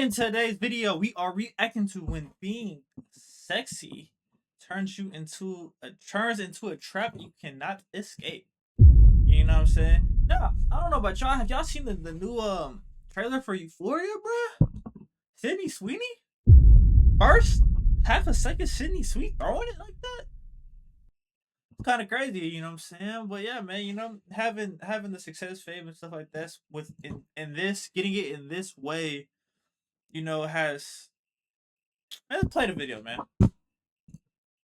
In today's video, we are reacting to when being sexy turns into a trap you cannot escape. You know what I'm saying? Now, I don't know about y'all. Have y'all seen the new trailer for Euphoria, bruh? Sydney Sweeney? First half a second Sydney Sweeney throwing it like that? It's kind of crazy, you know what I'm saying? But yeah, man, having the success, fame, and stuff like that with in this getting it in this way, has let's play the video, man.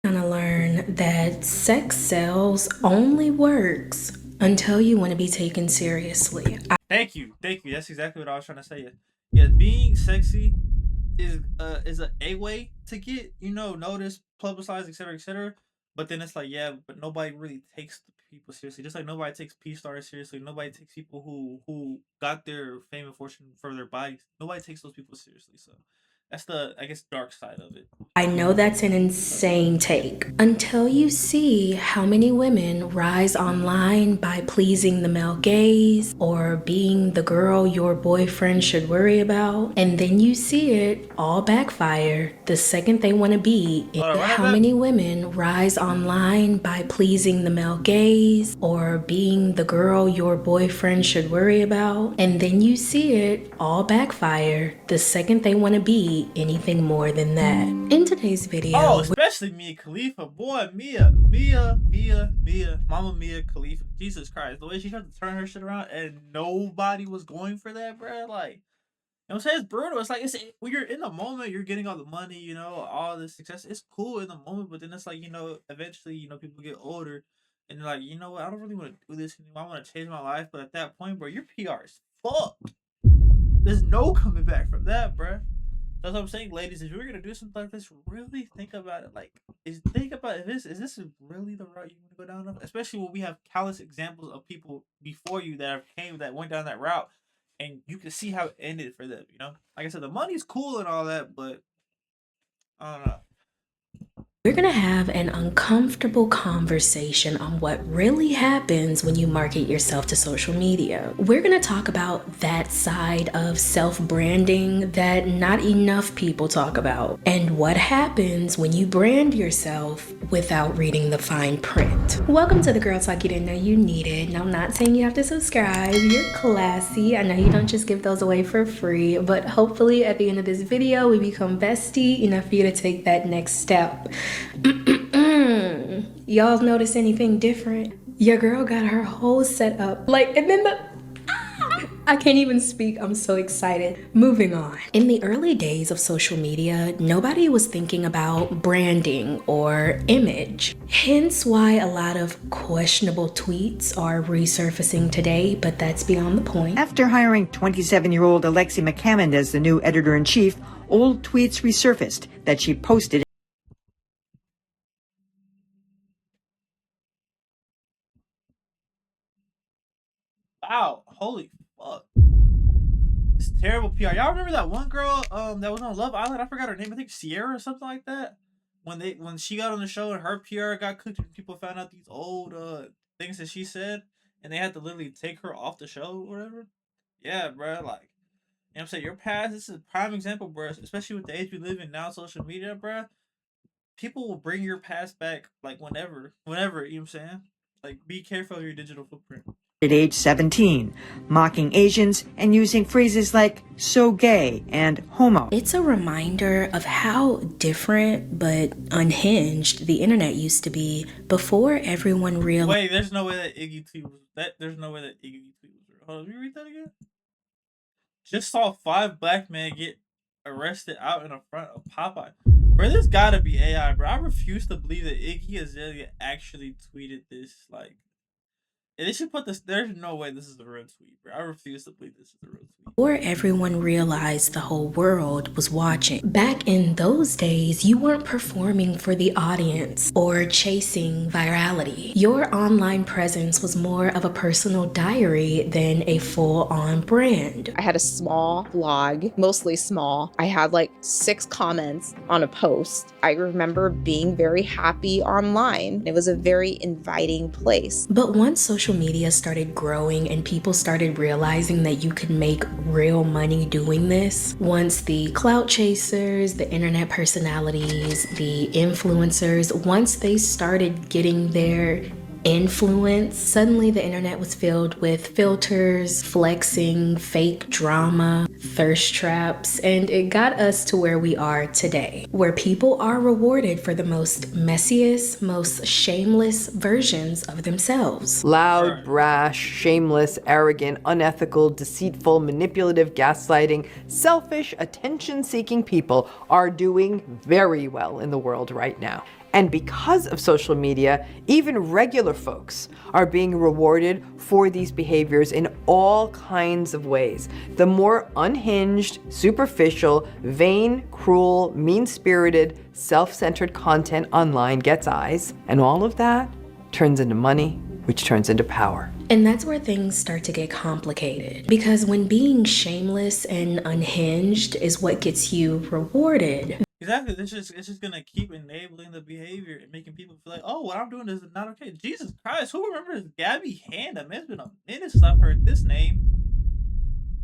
Gonna learn that sex sells only works until you want to be taken seriously. Thank you. That's exactly what I was trying to say. Yeah, being sexy is a way to get noticed, publicized, etc., etc. But then it's like, yeah, but nobody really takes the people seriously. Just like nobody takes P stars seriously. Nobody takes people who got their fame and fortune for their bodies. Nobody takes those people seriously. So that's the, I guess, dark side of it. I know that's an insane take until you see how many women rise online by pleasing the male gaze or being the girl your boyfriend should worry about, and then you see it all backfire the second they want to be. How many women rise online by pleasing the male gaze or being the girl your boyfriend should worry about, and then you see it all backfire the second they want to be anything more than that. In today's video, especially Mia Khalifa, boy, Mama Mia Khalifa, Jesus Christ, the way she tried to turn her shit around and nobody was going for that, bro. Like, I'm saying, it's brutal. It's like, when you're in the moment, you're getting all the money, all the success. It's cool in the moment, but then it's like, eventually, people get older and they're like, you know what, I don't really want to do this anymore. I want to change my life, but at that point, bro, your PR is fucked. There's no coming back from that, bro. That's what I'm saying, ladies. If you're gonna do something like this, really think about it. Like, is this really the route you want to go down? Especially when we have countless examples of people before you that went down that route, and you can see how it ended for them. Like I said, the money's cool and all that, but I don't know. We're gonna have an uncomfortable conversation on what really happens when you market yourself to social media. We're gonna talk about that side of self-branding that not enough people talk about, and what happens when you brand yourself without reading the fine print. Welcome to the Girl Talk You Didn't Know You Needed. Now, I'm not saying you have to subscribe. You're classy. I know you don't just give those away for free, but hopefully at the end of this video, we become bestie enough for you to take that next step. Y'all notice anything different? Your girl got her whole setup, and then I can't even speak. I'm so excited. Moving on. In the early days of social media, nobody was thinking about branding or image. Hence why a lot of questionable tweets are resurfacing today, but that's beyond the point. After hiring 27-year-old Alexi McCammond as the new editor-in-chief, old tweets resurfaced that she posted. Wow, holy fuck. It's terrible PR. Y'all remember that one girl that was on Love Island? I forgot her name. I think Sierra or something like that. When she got on the show and her PR got cooked and people found out these old things that she said and they had to literally take her off the show or whatever. Yeah, bro, like, I'm saying, your past, this is a prime example, bro, especially with the age we live in now, social media, bro. People will bring your past back like whenever, you know what I'm saying? Like, be careful of your digital footprint. At age 17, mocking Asians and using phrases like so gay and homo. It's a reminder of how different but unhinged the internet used to be before everyone realized. Wait, there's no way that Iggy tweet was that. There's no way that Iggy tweet was real. Hold on, let me read that again. Just saw 5 black men get arrested out in the front of Popeye. Bro, this gotta be AI, bro. I refuse to believe that Iggy Azalea actually tweeted this. Like, and they should put this. There's no way this is the real tweet, bro. I refuse to believe this is the real tweet. Before everyone realized the whole world was watching. Back in those days, you weren't performing for the audience or chasing virality. Your online presence was more of a personal diary than a full-on brand. I had a small blog, mostly small. I had like 6 comments on a post. I remember being very happy online. It was a very inviting place. But once social social media started growing and people started realizing that you could make real money doing this, once the clout chasers, the internet personalities, the influencers, once they started getting their influence, suddenly the internet was filled with filters, flexing, fake drama, thirst traps, and it got us to where we are today, where people are rewarded for the most messiest, most shameless versions of themselves. Loud, brash, shameless, arrogant, unethical, deceitful, manipulative, gaslighting, selfish, attention-seeking people are doing very well in the world right now. And because of social media, even regular folks are being rewarded for these behaviors in all kinds of ways. The more unhinged, superficial, vain, cruel, mean-spirited, self-centered content online gets eyes, and all of that turns into money, which turns into power. And that's where things start to get complicated. Because when being shameless and unhinged is what gets you rewarded, Exactly. It's just gonna keep enabling the behavior and making people feel like, oh, what I'm doing is not okay. Jesus Christ, who remembers Gabby Hanna? Man, it's been a minute since I've heard this name.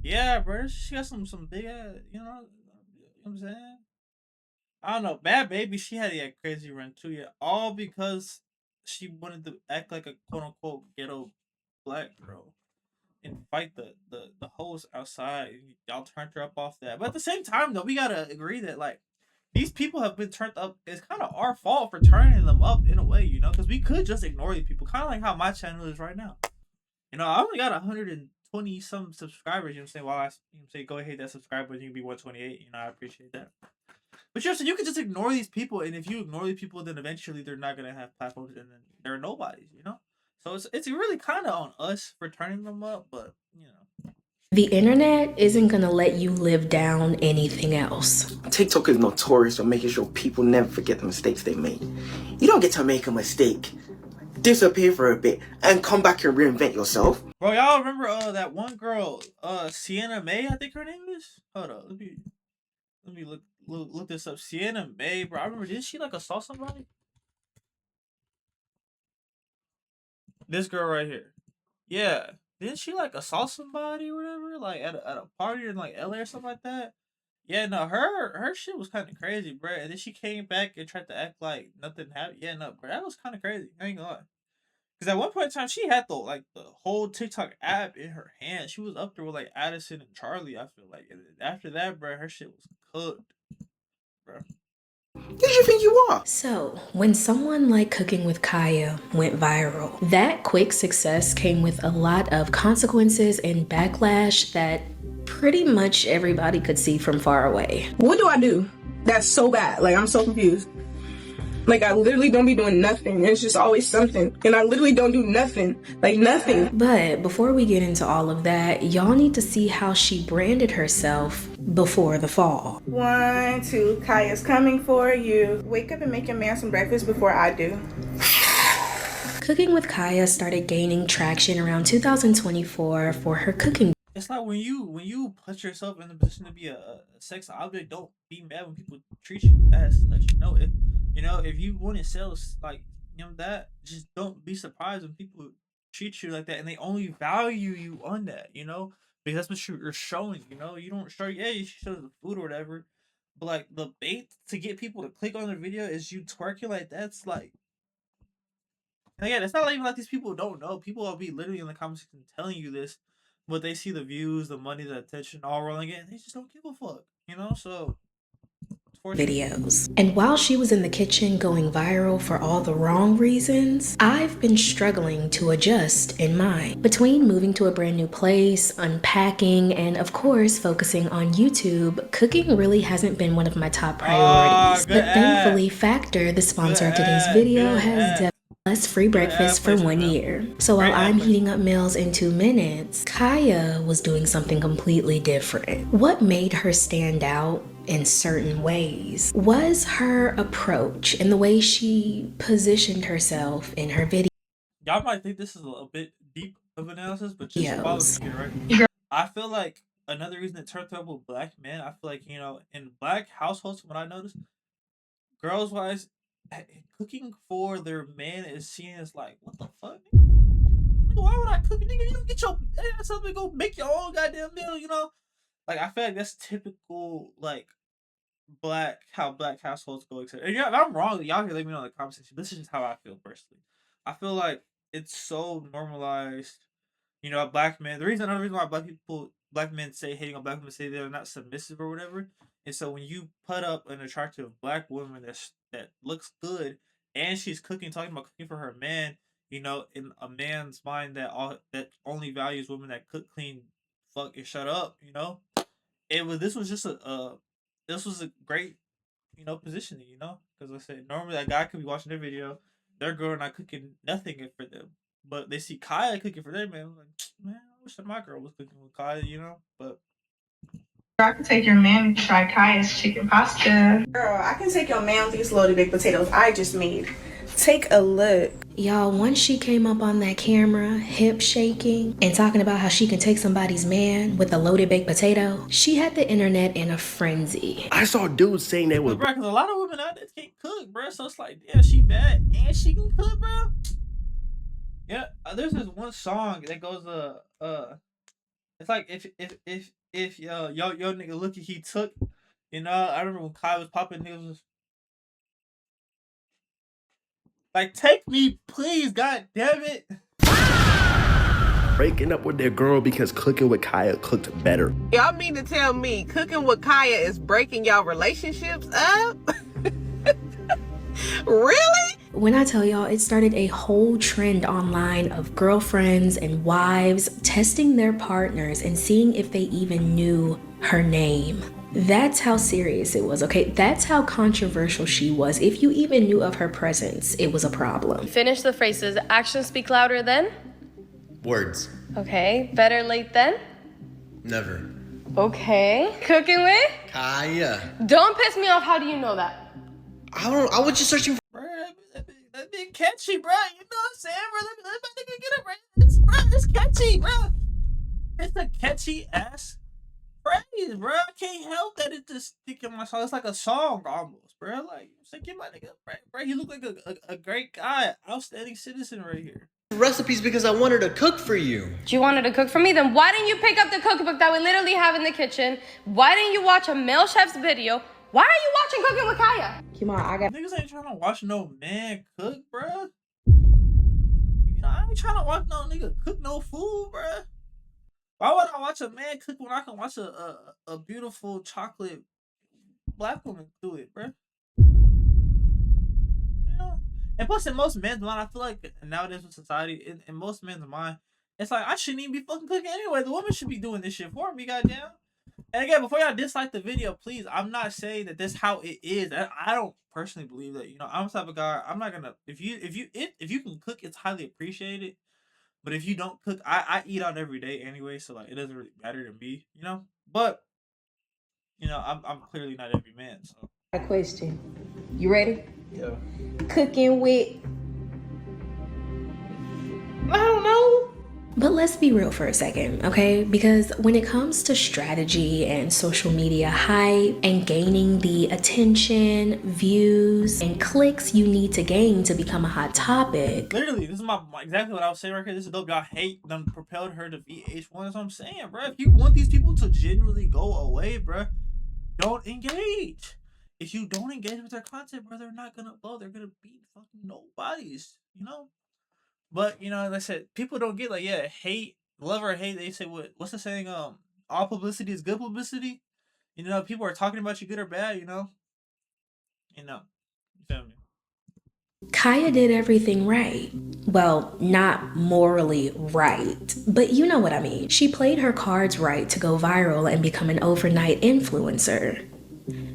Yeah, bro, she got some big ass, you know what I'm saying? I don't know. Bad Baby, she had a crazy run too, yeah. All because she wanted to act like a quote unquote ghetto black girl and fight the hoes outside. Y'all turned her up off that. But at the same time though, we gotta agree that like these people have been turned up. It's kind of our fault for turning them up in a way, you know, because we could just ignore these people, kind of like how my channel is right now. You know, I only got 120 some subscribers. You know what I'm saying? While say go ahead that subscribe button, you can be 128. You know, I appreciate that. But you know, so you can just ignore these people, and if you ignore these people, then eventually they're not gonna have platforms, and then they're nobodies. You know, so it's really kind of on us for turning them up, but you know. the internet isn't gonna let you live down anything else. TikTok is notorious for making sure people never forget the mistakes they made. You don't get to make a mistake, disappear for a bit, and come back and reinvent yourself. Bro, y'all remember that one girl, Sienna May, I think her name is? Hold on, let me look this up. Sienna May, bro. I remember, didn't she like assault somebody? This girl right here. Yeah. Didn't she like assault somebody or whatever? Like at a party in like LA or something like that? Yeah, no, her shit was kind of crazy, bro. And then she came back and tried to act like nothing happened. Yeah, no, bro, that was kind of crazy. I ain't gonna lie. Because at one point in time, she had the whole TikTok app in her hand. She was up there with like Addison and Charlie. I feel like, and after that, bro, her shit was cooked, bro. Who do you think you are? So, when someone like Cooking with Kaya went viral, that quick success came with a lot of consequences and backlash that pretty much everybody could see from far away. What do I do? That's so bad. Like, I'm so confused. Like, I literally don't be doing nothing. It's just always something. And I literally don't do nothing. Like, nothing. But before we get into all of that, y'all need to see how she branded herself before the fall. 1, 2, Kaya's coming for you. Wake up and make your man some breakfast before I do. Cooking with Kaya started gaining traction around 2024 for her cooking. It's like when you put yourself in the position to be a sex object, don't be mad when people treat you as such. If you want to sell like that, just don't be surprised when people treat you like that and they only value you on that. Because that's what you're showing. You don't show. Yeah, you show the food or whatever, but like the bait to get people to click on the video is you twerking like that's like. And again, it's not even like these people don't know. People will be literally in the comment section telling you this, but they see the views, the money, the attention all rolling in. They just don't give a fuck, So videos. And while she was in the kitchen going viral for all the wrong reasons, I've been struggling to adjust in mine. Between moving to a brand new place, unpacking, and of course focusing on YouTube, cooking really hasn't been one of my top priorities. But thankfully, Factor, the sponsor of today's video, has us free breakfast for 1 year. So while I'm heating up meals in 2 minutes, Kaya was doing something completely different. What made her stand out in certain ways was her approach and the way she positioned herself in her video. Y'all might think this is a bit deep of analysis, but just follow me here, right? I feel like another reason it turned up with black men, I feel like, in black households, what I noticed, girls wise, cooking for their man is seen as like, what the fuck? Why would I cook? Nigga, you don't get your ass up and go make your own goddamn meal, you know? Like, I feel like that's typical, like, how black households go. And yeah, if I'm wrong, y'all can let me know in the comment section. This is just how I feel personally. I feel like it's so normalized. You know, another reason why black men say hating on black women, say they're not submissive or whatever. And so when you put up an attractive black woman that looks good and she's talking about cooking for her man, you know, in a man's mind that only values women that cook, clean, fuck, and shut up, you know, this was just this was a great, you know, positioning, you know, because I said normally a guy could be watching their video, their girl not cooking nothing for them, but they see Kaya cooking for their man. I'm like, man, I wish that my girl was cooking with Kaya, you know, but. I can take your man to try Kaya's chicken pasta. Girl, I can take your man with these loaded baked potatoes I just made. Take a look. Y'all, once she came up on that camera, hip shaking, and talking about how she can take somebody's man with a loaded baked potato, she had the internet in a frenzy. I saw dudes saying that was... Bro, because a lot of women out there can't cook, bro, so it's like, yeah, she bad, and she can cook, bro. Yeah, there's this one song that goes, it's like, if yo nigga looky, he took, you know, I remember when Kai was popping, niggas was like, take me, please, god damn it. breaking up with their girl because cooking with Kaya cooked better. Y'all mean to tell me cooking with Kaya is breaking y'all relationships up? Really? When I tell y'all, it started a whole trend online of girlfriends and wives testing their partners and seeing if they even knew her name. That's how serious it was, okay? That's how controversial she was. If you even knew of her presence, it was a problem. Finish the phrases. Actions speak louder than? Words. Okay. Better late than? Never. Okay. Cooking with? Kaya. Don't piss me off. How do you know that? I was just searching for... Bro, that been catchy, bro. You know what I'm saying, bro? Let my nigga get it, bro. It's catchy, bro. It's a catchy ass phrase, bro. I can't help that it just stick in my song. It's like a song almost, bro. Like, get my nigga, bro. He look like a great guy, outstanding citizen right here. Recipes because I wanted to cook for you. Do you want her to cook for me? Then why didn't you pick up the cookbook that we literally have in the kitchen? Why didn't you watch a male chef's video? Why are you watching Cooking with Kaya? Come on, I got... Niggas ain't trying to watch no man cook, bro. You know, I ain't trying to watch no nigga cook no food, bro. Why would I watch a man cook when I can watch a beautiful chocolate black woman do it, bro? You know? And plus, in most men's mind, I feel like nowadays with society, in most men's mind, it's like, I shouldn't even be fucking cooking anyway. The woman should be doing this shit for me, goddamn. And again, before y'all dislike the video, please, I'm not saying that that's how it is. I don't personally believe that. You know, I'm the type of guy, I'm not gonna, if you can cook, it's highly appreciated. But if you don't cook, I eat out every day anyway, so like it doesn't really matter to me, you know. But you know, I'm clearly not every man. So a question. You ready? Yeah. Cooking with... I don't know. But let's be real for a second, okay? Because when it comes to strategy and social media hype and gaining the attention, views, and clicks you need to gain to become a hot topic. Literally, this is exactly what I was saying right here. This is dope. Y'all hate them propelled her to VH1. That's what I'm saying, bro. If you want these people to genuinely go away, bro, don't engage. If you don't engage with their content, bro, they're not gonna blow. They're gonna be fucking nobodies, you know? But, you know, like I said, people don't get, like, yeah, hate, love or hate. They say, what's the saying? All publicity is good publicity. You know, people are talking about you good or bad, you know? You know, you feel me? Kaya did everything right. Well, not morally right, but you know what I mean. She played her cards right to go viral and become an overnight influencer.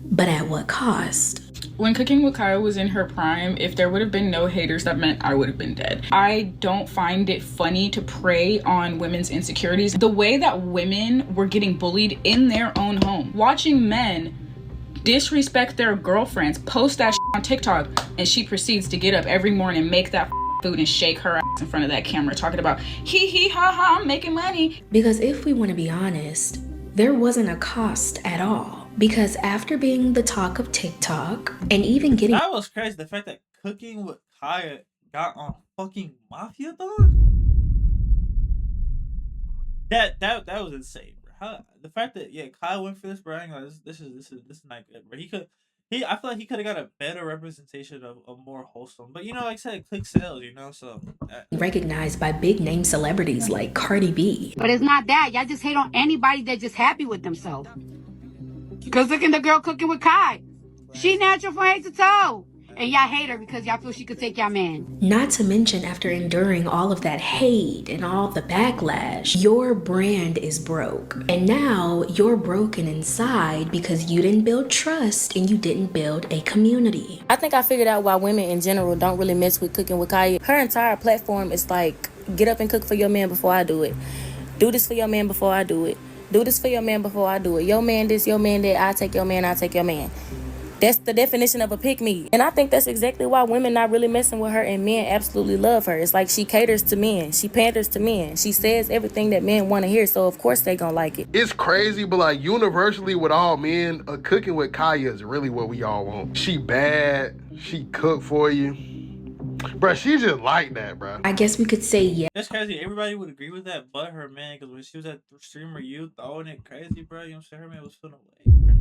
But at what cost? When Cooking with Kaya was in her prime, if there would have been no haters, that meant I would have been dead. I don't find it funny to prey on women's insecurities. The way that women were getting bullied in their own home. Watching men disrespect their girlfriends, post that shit on TikTok, and she proceeds to get up every morning, make that food and shake her ass in front of that camera talking about hee hee ha ha, I'm making money. Because if we want to be honest, there wasn't a cost at all. Because after being the talk of TikTok and even getting... That was crazy. The fact that Cooking with Kaya got on fucking Mafia, dog. That was insane, bro. The fact that Kyle went for this, bro. I ain't gonna- this is not good, bro. I feel like he could have got a better representation of more wholesome. But like I said, click sales, so Recognized by big name celebrities like Cardi B. But it's not that. Y'all just hate on anybody that's just happy with themselves. Because look at the girl cooking with Kai. She natural from head to toe. And y'all hate her because y'all feel she could take y'all man. Not to mention, after enduring all of that hate and all the backlash, your brand is broke. And now you're broken inside because you didn't build trust and you didn't build a community. I think I figured out why women in general don't really mess with cooking with Kaya. Her entire platform is like, get up and cook for your man before I do it. Do this for your man before I do it. Do this for your man before I do it. Your man this, your man that, I take your man, I take your man. That's the definition of a pick-me. And I think that's exactly why women not really messing with her and men absolutely love her. It's like she caters to men. She panders to men. She says everything that men want to hear, so of course they gonna like it. It's crazy, but like universally with all men, cooking with Kaya is really what we all want. She bad. She cook for you. Bruh, she just like that, bruh. I guess we could say yeah. That's crazy. Everybody would agree with that, but her man, because when she was at Streamer U throwing it crazy, bro. You know what I'm saying? Her man was feeling away, bro.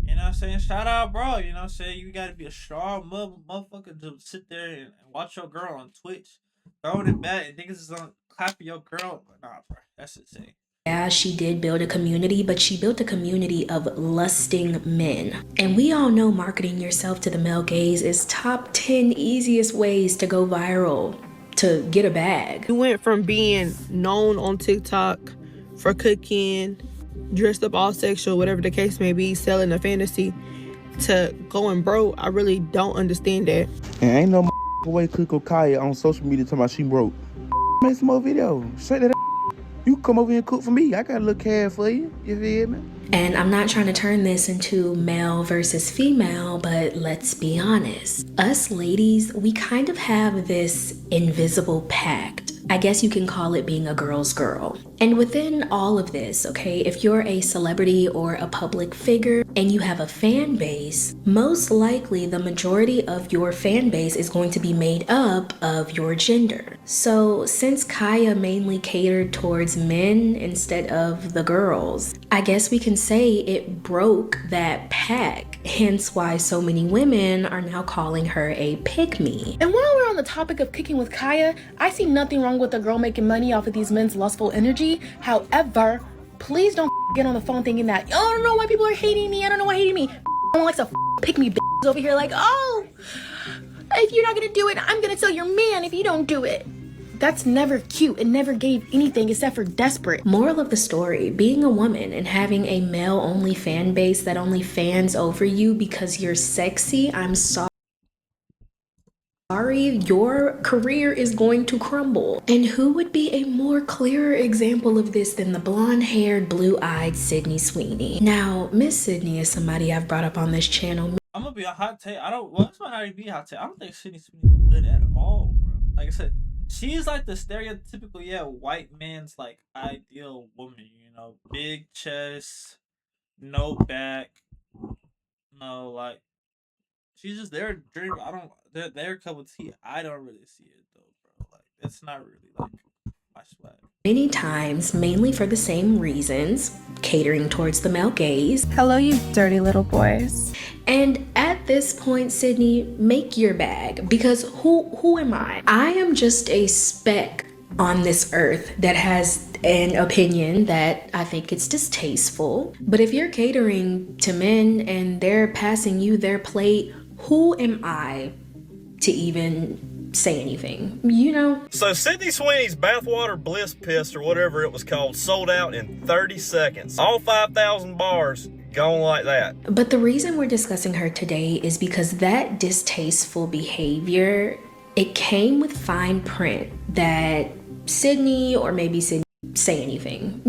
You know what I'm saying? Shout out, bro. You know what I'm saying? You gotta be a strong motherfucker to sit there and watch your girl on Twitch throwing it back and niggas is on clapping your girl. But nah, bro. That's insane. Yeah, she did build a community, but she built a community of lusting men. And we all know marketing yourself to the male gaze is top 10 easiest ways to go viral, to get a bag. You went from being known on TikTok for cooking, dressed up all sexual, whatever the case may be, selling a fantasy, to going broke. I really don't understand that. And ain't no way cook with Kaya on social media talking about she broke. Make some more videos. Say that. You come over here and cook for me. I got a little cash for you. You feel me? And I'm not trying to turn this into male versus female, but let's be honest. Us ladies, we kind of have this invisible pact. I guess you can call it being a girl's girl. And within all of this, okay, if you're a celebrity or a public figure and you have a fan base, most likely the majority of your fan base is going to be made up of your gender. So since Kaya mainly catered towards men instead of the girls, I guess we can say it broke that pack. Hence why so many women are now calling her a pick-me. And while we're on the topic of kicking with Kaya, I see nothing wrong with a girl making money off of these men's lustful energy. However, please don't get on the phone thinking that, oh, I don't know why people are hating me. I don't know why hating me. No one likes to pick me bitches over here like, oh, if you're not gonna do it, I'm gonna tell your man if you don't do it. That's never cute. It never gave anything except for desperate. Moral of the story, being a woman and having a male-only fan base that only fans over you because you're sexy, I'm sorry, your career is going to crumble. And who would be a more clearer example of this than the blonde-haired, blue-eyed Sydney Sweeney? Now, Miss Sydney is somebody I've brought up on this channel. I'm gonna be a hot take. This might not even be a hot take. I don't think Sydney Sweeney look good at all, bro. Like I said, she's like the stereotypical, white man's like ideal woman, big chest, no back, no like. She's just their dream. Their cup of tea. I don't really see it though, bro. Like it's not really like my swag. Many times, mainly for the same reasons, catering towards the male gaze. Hello, you dirty little boys. And at this point, Sydney, make your bag, because who am I? I am just a speck on this earth that has an opinion that I think it's distasteful. But if you're catering to men and they're passing you their plate, who am I to even say anything, So Sydney Sweeney's bathwater bliss piss or whatever it was called sold out in 30 seconds. All 5,000 bars gone like that. But the reason we're discussing her today is because that distasteful behavior, it came with fine print that Sydney or maybe Sydney say anything,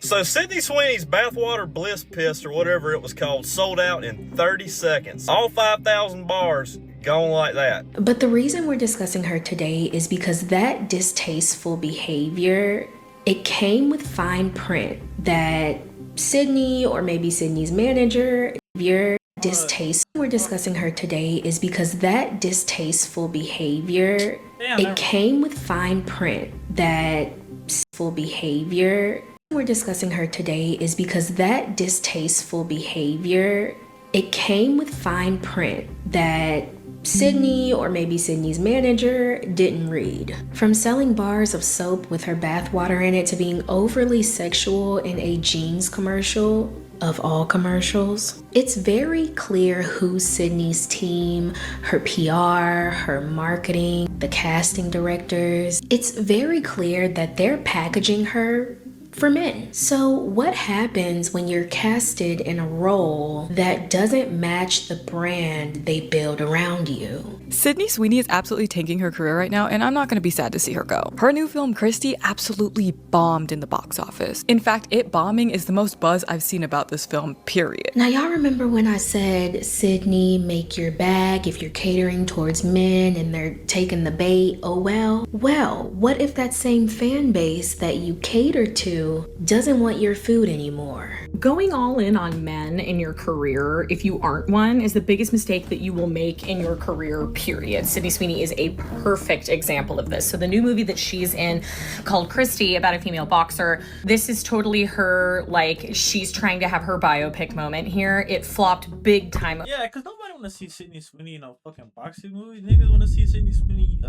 So Sydney Sweeney's bathwater bliss piss or whatever it was called sold out in 30 seconds. All 5,000 bars gone like that. But the reason we're discussing her today is because that distasteful behavior, it came with fine print that Sydney or maybe Sydney's manager, we're discussing her today is because that distasteful behavior, it came with fine print that distasteful behavior we're discussing her today is because that distasteful behavior, it came with fine print that Sydney, or maybe Sydney's manager, didn't read. From selling bars of soap with her bathwater in it to being overly sexual in a jeans commercial, of all commercials, it's very clear who Sydney's team, her PR, her marketing, the casting directors, it's very clear that they're packaging her for men. So what happens when you're casted in a role that doesn't match the brand they build around you? Sydney Sweeney is absolutely tanking her career right now, and I'm not going to be sad to see her go. Her new film, Christy, absolutely bombed in the box office. In fact, it bombing is the most buzz I've seen about this film, period. Now, y'all remember when I said, Sydney, make your bag if you're catering towards men and they're taking the bait? Oh well. Well, what if that same fan base that you cater to doesn't want your food anymore? Going all in on men in your career, if you aren't one, is the biggest mistake that you will make in your career, period. Sydney Sweeney is a perfect example of this. So the new movie that she's in called Christy, about a female boxer, this is totally her, like, she's trying to have her biopic moment here. It flopped big time. Yeah, because nobody want to see Sydney Sweeney in a fucking boxing movie. Niggas want to see Sydney Sweeney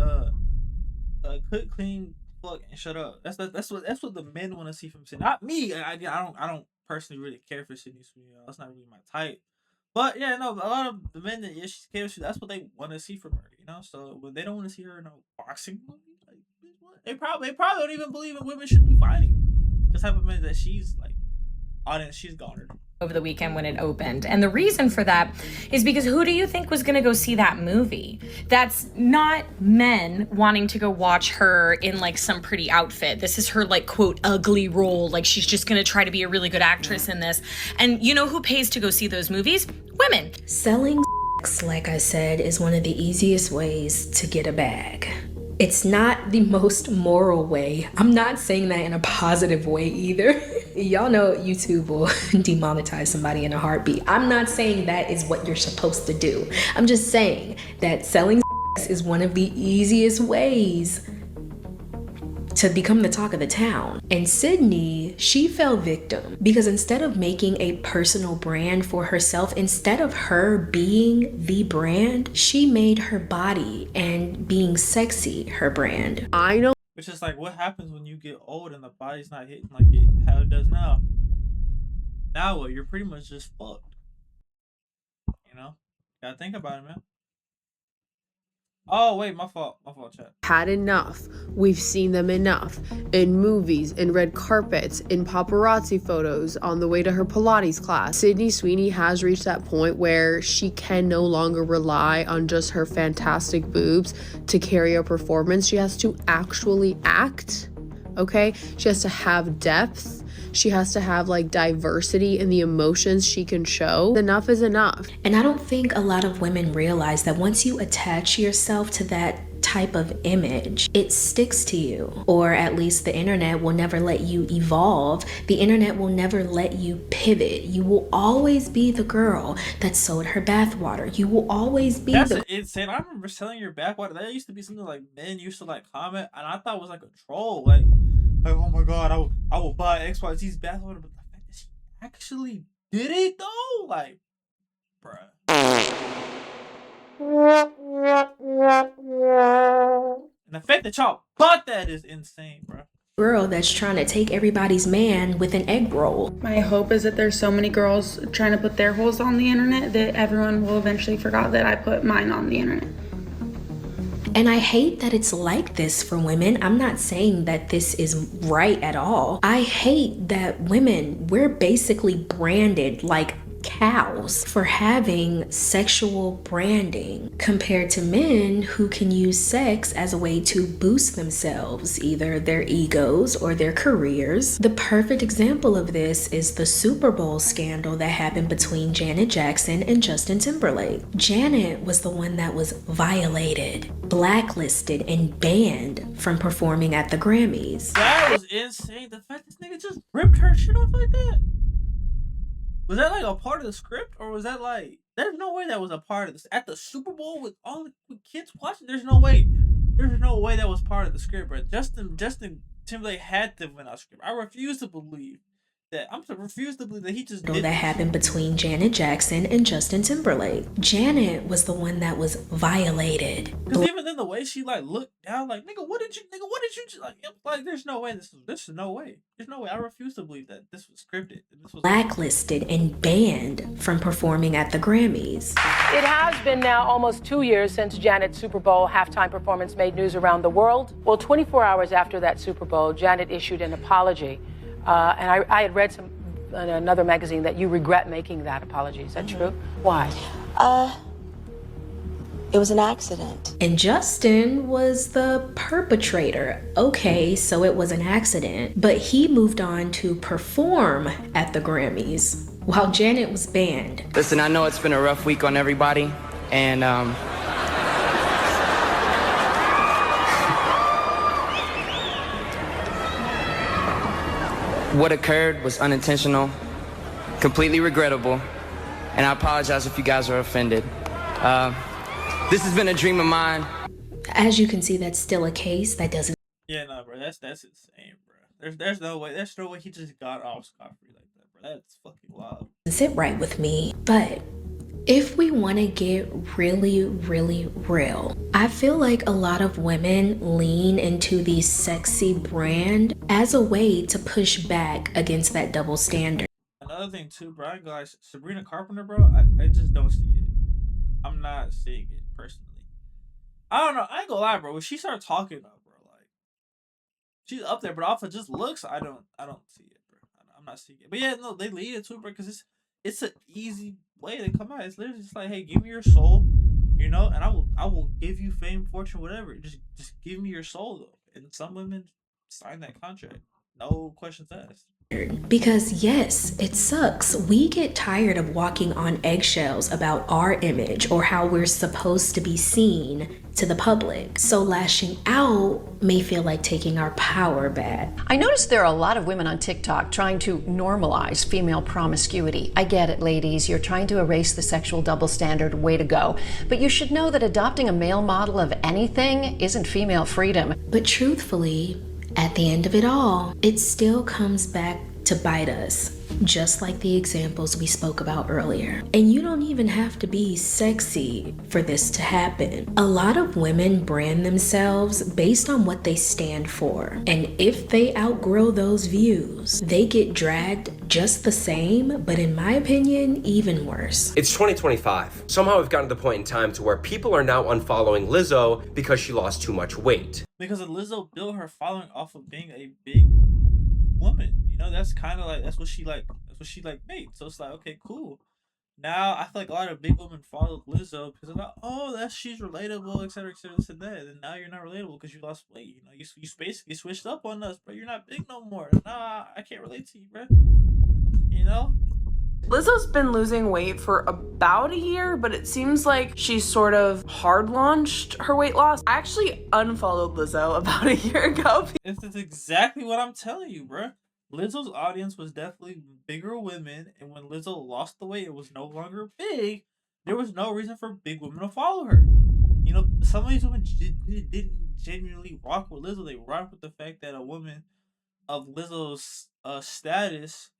cook, clean, fuck, and shut up. That's what the men want to see from Sydney. Not me. I don't personally really care for Sydney Sweeney. That's not really my type. But yeah, no, a lot of the men that she cares to, that's what they want to see from her, you know. So when they don't want to see her in a boxing movie, like, they probably don't even believe in women should be fighting. The type of men that she's like, audience she's garnered Over the weekend when it opened. And the reason for that is because who do you think was gonna go see that movie? That's not men wanting to go watch her in like some pretty outfit. This is her like quote ugly role. Like she's just gonna try to be a really good actress in this. And you know who pays to go see those movies? Women. Selling sex, like I said, is one of the easiest ways to get a bag. It's not the most moral way. I'm not saying that in a positive way either. Y'all know YouTube will demonetize somebody in a heartbeat. I'm not saying that is what you're supposed to do. I'm just saying that selling sex is one of the easiest ways to become the talk of the town. And Sydney, she fell victim because instead of making a personal brand for herself, instead of her being the brand, she made her body and being sexy her brand. I know. Which is like what happens when you get old and the body's not hitting like how it does now. Now what? You're pretty much just fucked. You know? Gotta think about it, man. Oh, wait, my fault, chat. Had enough. We've seen them enough. In movies, in red carpets, in paparazzi photos, on the way to her Pilates class. Sydney Sweeney has reached that point where she can no longer rely on just her fantastic boobs to carry a performance. She has to actually act, okay? She has to have depth. She has to have like diversity in the emotions she can show. Enough is enough. And I don't think a lot of women realize that once you attach yourself to that type of image, it sticks to you. Or at least the internet will never let you evolve. The internet will never let you pivot. You will always be the girl that sold her bathwater. You will always be That's insane. I remember selling your bathwater. That used to be something like men used to like comment, and I thought it was like a troll. Like oh my god, I will buy XYZ's bathwater, but the fact that she actually did it though, like, bruh. And the fact that y'all bought that is insane, bruh. Girl that's trying to take everybody's man with an egg roll. My hope is that there's so many girls trying to put their holes on the internet that everyone will eventually forget that I put mine on the internet. And I hate that it's like this for women. I'm not saying that this is right at all. I hate that women, we're basically branded like cows for having sexual branding compared to men who can use sex as a way to boost themselves, either their egos or their careers. The perfect example of this is the Super Bowl scandal that happened between Janet Jackson and Justin Timberlake. Janet was the one that was violated, blacklisted, and banned from performing at the Grammys. That was insane. The fact this nigga just ripped her shit off like that. Was that like a part of the script, or was that like? There's no way that was a part of this at the Super Bowl with all the kids watching. There's no way. There's no way that was part of the script, bro. Justin Timberlake had to win Oscar. I refuse to believe that. Refuse to believe that he just did that this. happened between Janet Jackson and Justin Timberlake. Janet was the one that was violated. Because even then, the way she like looked down, like what did you like? There's no way this is no way. There's no way. I refuse to believe that this was scripted. This was blacklisted and banned from performing at the Grammys. It has been now almost 2 years since Janet's Super Bowl halftime performance made news around the world. Well, 24 hours after that Super Bowl, Janet issued an apology. And I had read in another magazine that you regret making that apology. Is that true? Why? It was an accident. And Justin was the perpetrator. Okay, so it was an accident, but he moved on to perform at the Grammys while Janet was banned. Listen, I know it's been a rough week on everybody, and what occurred was unintentional, completely regrettable, and I apologize if you guys are offended. This has been a dream of mine. As you can see, that's still a case that doesn't. Yeah, no, bro, that's insane, bro. There's no way he just got off scot-free like that, bro. That's fucking wild. Sit right with me, but if we want to get really, really real, I feel like a lot of women lean into the sexy brand as a way to push back against that double standard. Another thing too, bro, guys, Sabrina Carpenter, bro, I just don't see it. I'm not seeing it personally. I don't know. I ain't gonna lie, bro. When she started talking about, bro, like she's up there, but off of just looks, I don't see it, bro. I'm not seeing it. But yeah, no, they lead it too, bro, because it's an easy way to come out. It's literally just like, hey, give me your soul, and I will give you fame, fortune, whatever. Just give me your soul though. And some women sign that contract, no questions asked. Because yes, it sucks. We get tired of walking on eggshells about our image or how we're supposed to be seen to the public. So lashing out may feel like taking our power back. I noticed there are a lot of women on TikTok trying to normalize female promiscuity. I get it, ladies. You're trying to erase the sexual double standard. Way to go. But you should know that adopting a male model of anything isn't female freedom. But truthfully, at the end of it all, it still comes back to bite us, just like the examples we spoke about earlier. And you don't even have to be sexy for this to happen. A lot of women brand themselves based on what they stand for. And if they outgrow those views, they get dragged just the same, but in my opinion, even worse. It's 2025. Somehow we've gotten to the point in time to where people are now unfollowing Lizzo because she lost too much weight. Because Lizzo built her following off of being a big woman. That's kind of like that's what she made. So it's like, okay, cool. Now I feel like a lot of big women follow Lizzo because they're like, oh, she's relatable, etc., this and that. And now you're not relatable because you lost weight. You basically switched up on us, but you're not big no more. Nah, I can't relate to you, bro. Lizzo's been losing weight for about a year, but it seems like she's sort of hard launched her weight loss. I actually unfollowed Lizzo about a year ago. It's exactly what I'm telling you, bro. Lizzo's audience was definitely bigger women, and when Lizzo lost the weight, it was no longer big. There was no reason for big women to follow her. Some of these women didn't genuinely rock with Lizzo. They rocked with the fact that a woman of Lizzo's status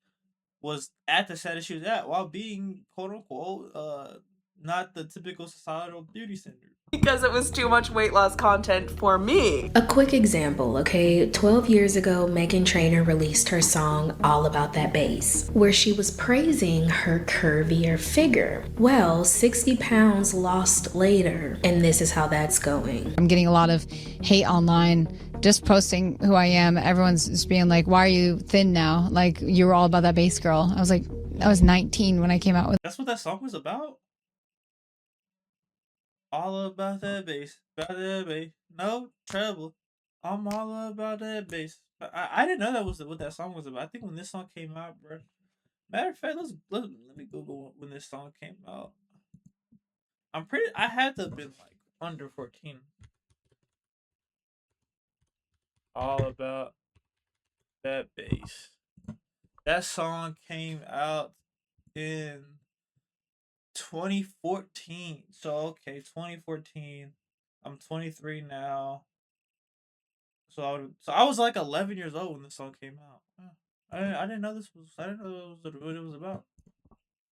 was at the status she was at while being quote unquote not the typical societal beauty standard. Because it was too much weight loss content for me. A quick example, okay? 12 years ago, Meghan Trainor released her song All About That Bass, where she was praising her curvier figure. Well, 60 pounds lost later, and this is how that's going. I'm getting a lot of hate online just posting who I am. Everyone's just being like, why are you thin now? Like, you were all about that bass girl. I was like, I was 19 when I came out with. That's what that song was about? All about that bass, no trouble. I'm all about that bass. I didn't know that was what that song was about. I think when this song came out, bro. Matter of fact, let me Google when this song came out. I had to have been like under 14. All about that bass. That song came out in 2014. So okay, 2014. I'm 23 now. So I was like 11 years old when this song came out. Yeah. I didn't know this was. I didn't know what it was about.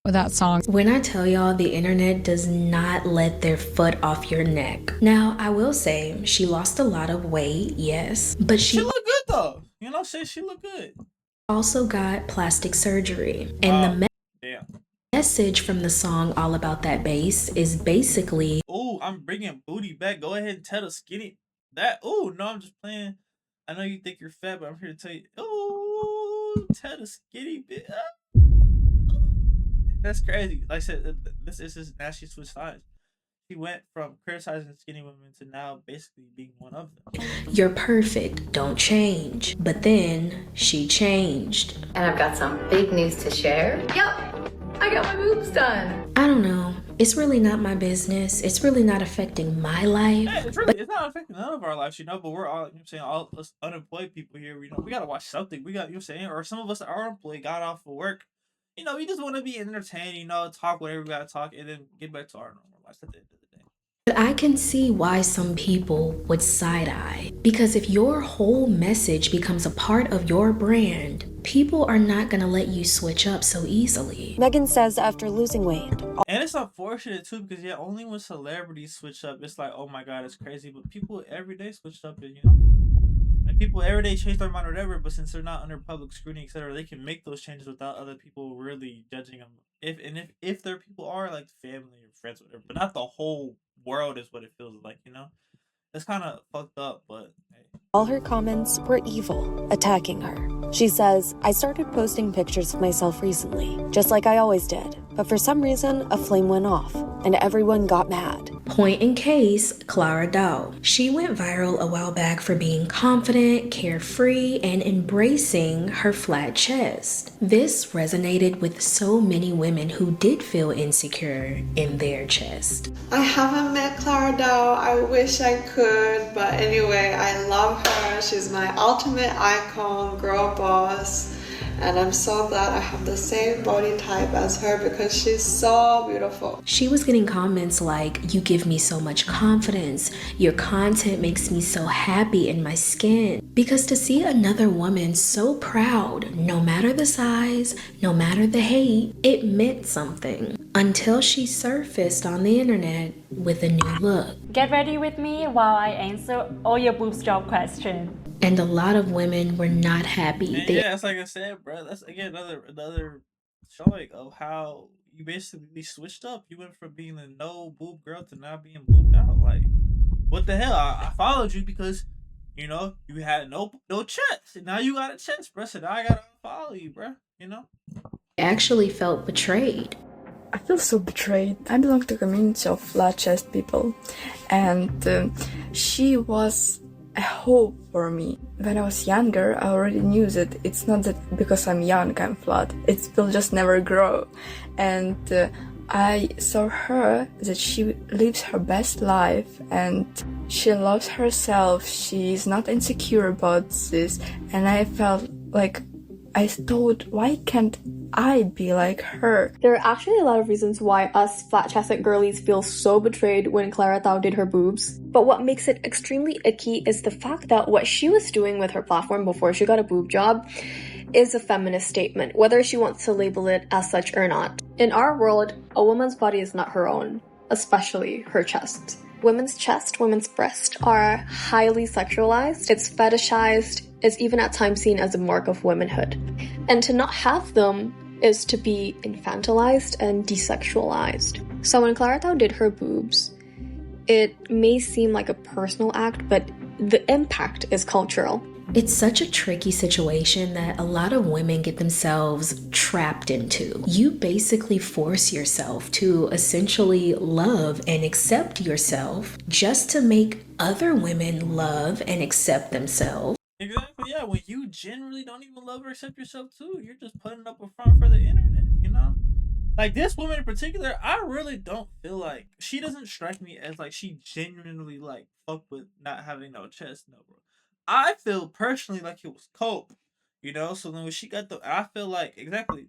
With that song. When I tell y'all the internet does not let their foot off your neck. Now, I will say she lost a lot of weight, yes, but She looked good though. You know, she looked good. also got plastic surgery. And the Damn. message from the song All About That Bass is basically, Oh, I'm bringing booty back. Go ahead and tell the skinny that. Oh no, I'm just playing. I know you think you're fat, but I'm here to tell you. Oh, tell the skinny bit. That's crazy. Like I said, this is now she switched sides. She went from criticizing skinny women to now basically being one of them. you're perfect, don't change. But then she changed. And I've got some big news to share. Yep, I got my boobs done. I don't know. It's really not my business. It's really not affecting my life. Yeah, it's not affecting none of our lives, you know, but we're all, you know what I'm saying, all us unemployed people here, you know, we gotta watch something. We got, you know what I'm saying, or some of us that are employed, got off of work. You know, we just want to be entertained, you know, talk whatever we gotta talk, and then get back to our normal lives at the end of the day. But I can see why some people would side-eye. Because if your whole message becomes a part of your brand, people are not gonna let you switch up so easily. Megan says after losing weight. And it's unfortunate too, because yeah, only when celebrities switch up, it's like, oh my god, it's crazy. But people every day switch up, and you know, like people every day change their mind or whatever. But since they're not under public scrutiny, etc., they can make those changes without other people really judging them. If their people are like family or friends, or whatever, but not the whole world is what it feels like. You know, it's kind of fucked up, but hey. All her comments were evil, attacking her. She says, I started posting pictures of myself recently, just like I always did. But for some reason, a flame went off, and everyone got mad. Point in case, Clara Dow. She went viral a while back for being confident, carefree, and embracing her flat chest. This resonated with so many women who did feel insecure in their chest. I haven't met Clara Dow. I wish I could, but anyway, I love her. She's my ultimate icon, girl boss. And I'm so glad I have the same body type as her because she's so beautiful. She was getting comments like, you give me so much confidence. Your content makes me so happy in my skin. Because to see another woman so proud, no matter the size, no matter the hate, it meant something. Until she surfaced on the internet with a new look. Get ready with me while I answer all your boobs job questions. And a lot of women were not happy. Yeah, it's like I said, bro. That's again another showing of how you basically switched up. You went from being a no boob girl to now being boobed out. Like, what the hell? I followed you because you know you had no chest. And now you got a chest, bro. So now I gotta follow you, bro. You know. Actually felt betrayed. I feel so betrayed. I belong to a community of flat chest people, and she was a hope for me. When I was younger, I already knew that it's not that because I'm young I'm flat. It will just never grow. And I saw her that she lives her best life and she loves herself. She's not insecure about this. And I felt like I thought, why can't I be like her? There are actually a lot of reasons why us flat-chested girlies feel so betrayed when Clara Tao did her boobs. But what makes it extremely icky is the fact that what she was doing with her platform before she got a boob job is a feminist statement, whether she wants to label it as such or not. In our world, a woman's body is not her own, especially her chest. Women's chest, women's breast are highly sexualized, it's fetishized, it's even at times seen as a mark of womanhood. And to not have them is to be infantilized and desexualized. So when Clara Tao did her boobs, it may seem like a personal act, but the impact is cultural. It's such a tricky situation that a lot of women get themselves trapped into. You basically force yourself to essentially love and accept yourself just to make other women love and accept themselves. Exactly, yeah. When you generally don't even love or accept yourself too, you're just putting up a front for the internet, you know? Like this woman in particular, I really don't feel like she doesn't strike me as like she genuinely like fuck with not having no chest, no bro. I feel personally like it was cope, you know. So then when she got I feel like exactly.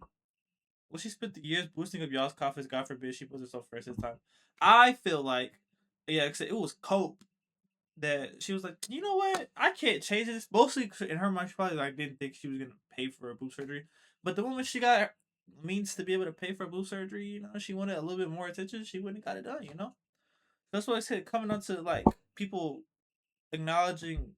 Well, she spent the years boosting up y'all's confidence. God forbid she puts herself first this time. I feel like, yeah, it was cope that she was like, you know what, I can't change this. Mostly 'cause in her mind, she probably like didn't think she was gonna pay for a boob surgery. But the moment she got means to be able to pay for a boob surgery, you know, she wanted a little bit more attention. She went and got it done. You know, that's what I said. Coming on to like people acknowledging.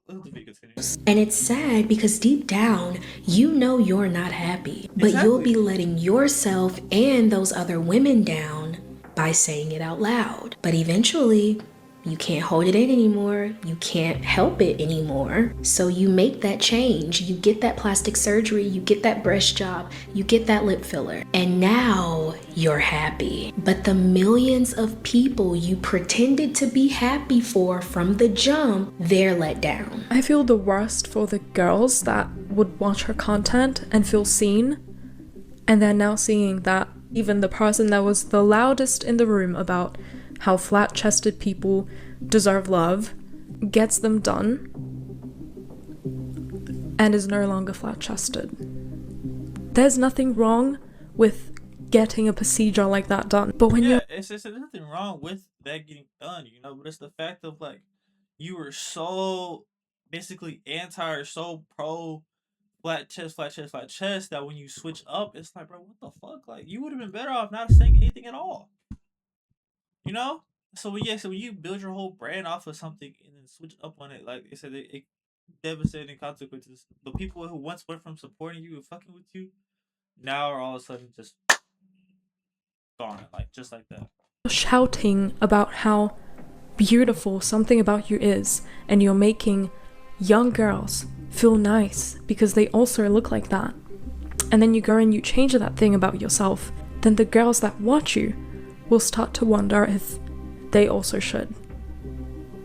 Let the video continue. And it's sad because deep down, you know you're not happy, but you'll Exactly. be letting yourself and those other women down by saying it out loud. But eventually, you can't hold it in anymore. You can't help it anymore. So you make that change. You get that plastic surgery, you get that breast job, you get that lip filler, and now you're happy. But the millions of people you pretended to be happy for from the jump, they're let down. I feel the worst for the girls that would watch her content and feel seen, and they're now seeing that even the person that was the loudest in the room about how flat-chested people deserve love gets them done and is no longer flat-chested. There's nothing wrong with getting a procedure like that done, but when Yeah, it's there's nothing wrong with that getting done, you know, but it's the fact of like you were so basically anti or so pro flat chest, flat chest, flat chest that when you switch up, it's like, bro, what the fuck? Like you would have been better off not saying anything at all. You know? So yeah, so when you build your whole brand off of something and then switch up on it, like I said, it devastating consequences. The people who once went from supporting you and fucking with you now are all of a sudden just gone, like just like that. shouting about how beautiful something about you is, and you're making young girls feel nice because they also look like that, and then you go and you change that thing about yourself, then the girls that watch you will start to wonder if they also should,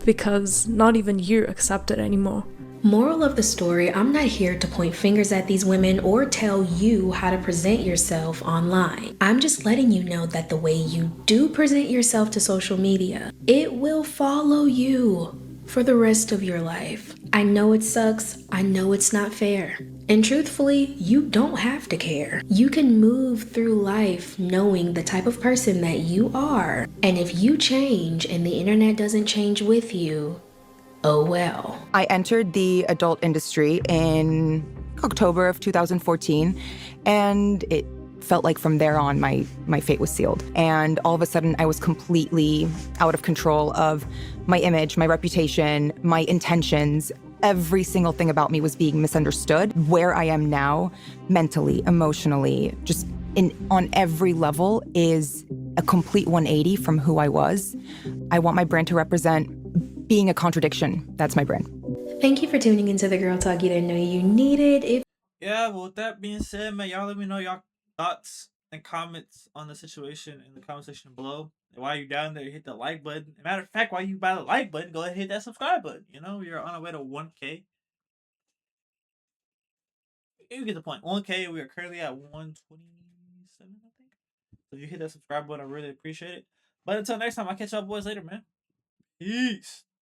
because not even you accept it anymore. Moral of the story, I'm not here to point fingers at these women or tell you how to present yourself online. I'm just letting you know that the way you do present yourself to social media, it will follow you for the rest of your life. I know it sucks. I know it's not fair. And truthfully, you don't have to care. You can move through life knowing the type of person that you are. And if you change and the internet doesn't change with you, oh well. I entered the adult industry in October of 2014, and it felt like from there on my fate was sealed. And all of a sudden I was completely out of control of my image, my reputation, my intentions. Every single thing about me was being misunderstood. Where I am now, mentally, emotionally, just on every level, is a complete 180 from who I was. I want my brand to represent being a contradiction. That's my brand. Thank you for tuning into the Girl Talk you didn't know you needed. Yeah, well, with that being said, man, y'all let me know y'all thoughts and comments on the situation in the comment section below. And while you're down there, hit the like button. Matter of fact, while you buy the like button, go ahead and hit that subscribe button. You know, you're on our way to 1K. You get the point. 1K, we are currently at 127, I think. So if you hit that subscribe button, I really appreciate it. But until next time, I'll catch y'all boys later, man. Peace.